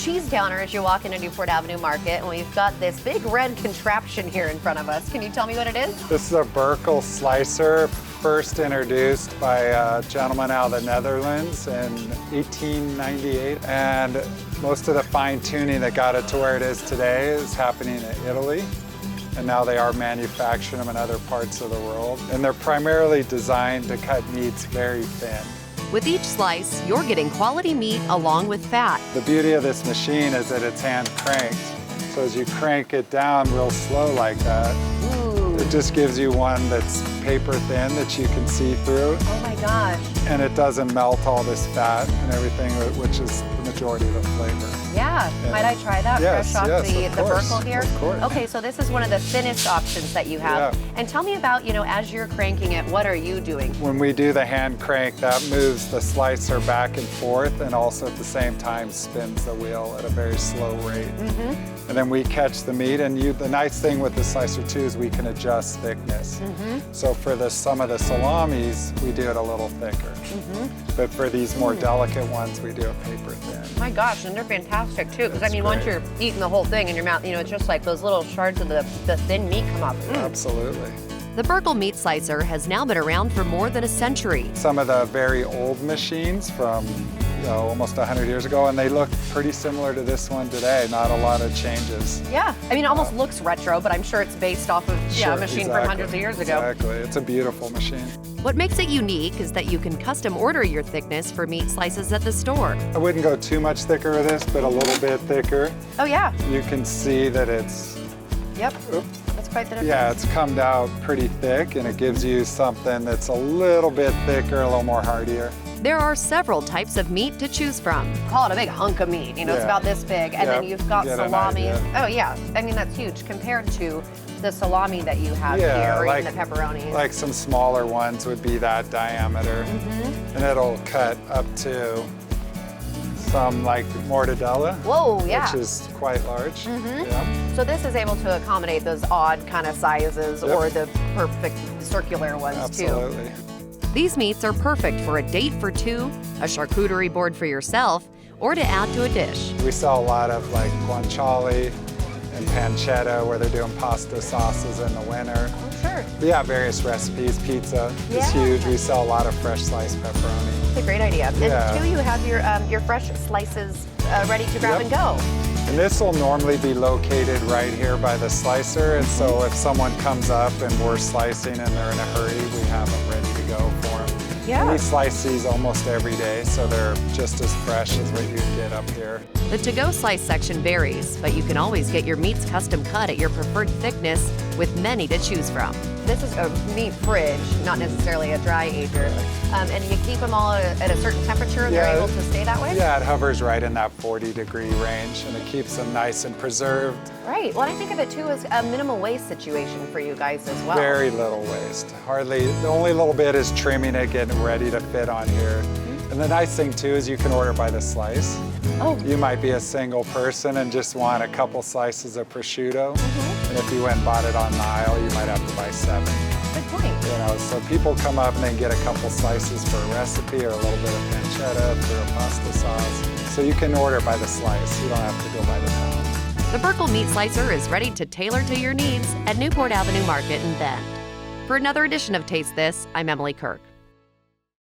cheese counter as you walk into Newport Avenue Market, and we've got this big red contraption here in front of us. Can you tell me what it is? This is a berkel-slicer, first introduced by a gentleman out of the Netherlands in 1898. And most of the fine tuning that got it to where it is today is happening in Italy. And now they are manufacturing them in other parts of the world. And they're primarily designed to cut meats very thin. With each slice, you're getting quality meat along with fat. The beauty of this machine is that it's hand cranked. So as you crank it down real slow like that, it just gives you one that's paper thin that you can see through. Oh my gosh. And it doesn't melt all this fat and everything, which is the majority of the flavor. Yeah, might I try that yes, fresh off yes, the berkel here? Of course. Okay, so this is one of the thinnest options that you have. Yeah. And tell me about, as you're cranking it, what are you doing? When we do the hand crank, that moves the slicer back and forth and also at the same time spins the wheel at a very slow rate. And then we catch the meat, and the nice thing with the slicer too is we can adjust thickness. So for some of the salamis, we do it a little thicker. But for these more delicate ones, we do it paper thin. My gosh, and they're fantastic too, because That's once great. you're eating the whole thing in your mouth, it's just like those little shards of the thin meat come up. Absolutely. The berkel meat slicer has now been around for more than a century. Some of the very old machines from almost 100 years ago, and they look pretty similar to this one today. Not a lot of changes. Yeah, it almost looks retro, but I'm sure it's based off of a machine from hundreds of years ago. Exactly, it's a beautiful machine. What makes it unique is that you can custom order your thickness for meat slices at the store. I wouldn't go too much thicker with this, but a little bit thicker. Oh yeah. You can see that it's... Yep. That's quite the difference. Yeah, it's come out pretty thick, and it gives you something that's a little bit thicker, a little more heartier. There are several types of meat to choose from. Call it a big hunk of meat, it's about this big. And then you've got salami. Oh yeah, that's huge compared to the salami that you have here, or even the pepperoni. Like some smaller ones would be that diameter. And it'll cut up to some like mortadella. Whoa, yeah. Which is quite large. Yeah. So this is able to accommodate those odd kind of sizes or the perfect circular ones Absolutely. too. These meats are perfect for a date for two, a charcuterie board for yourself, or to add to a dish. We sell a lot of like guanciale and pancetta, where they're doing pasta sauces in the winter. Oh, sure. But yeah, various recipes. Pizza is huge. We sell a lot of fresh sliced pepperoni. That's a great idea. And two, you have your fresh slices ready to grab and go. And this will normally be located right here by the slicer, and so if someone comes up and we're slicing and they're in a hurry, we have them ready to go for them. Yeah. And we slice these almost every day, so they're just as fresh as what you'd get up here. The to-go slice section varies, but you can always get your meats custom cut at your preferred thickness with many to choose from. This is a meat fridge, not necessarily a dry ager. And you keep them all at a certain temperature and they're able to stay that way? Yeah, it hovers right in that 40-degree range, and it keeps them nice and preserved. Right. Well, I think of it too as a minimal waste situation for you guys as well. Very little waste. Hardly, the only little bit is trimming it, getting ready to fit on here. And the nice thing too is you can order by the slice. Oh. You might be a single person and just want a couple slices of prosciutto. And if you went and bought it on the aisle, you might have to buy 7. Good point. So people come up and they get a couple slices for a recipe or a little bit of pancetta for a pasta sauce. So you can order by the slice. You don't have to go by the pound. The berkel meat slicer is ready to tailor to your needs at Newport Avenue Market in Bend. For another edition of Taste This, I'm Emily Kirk.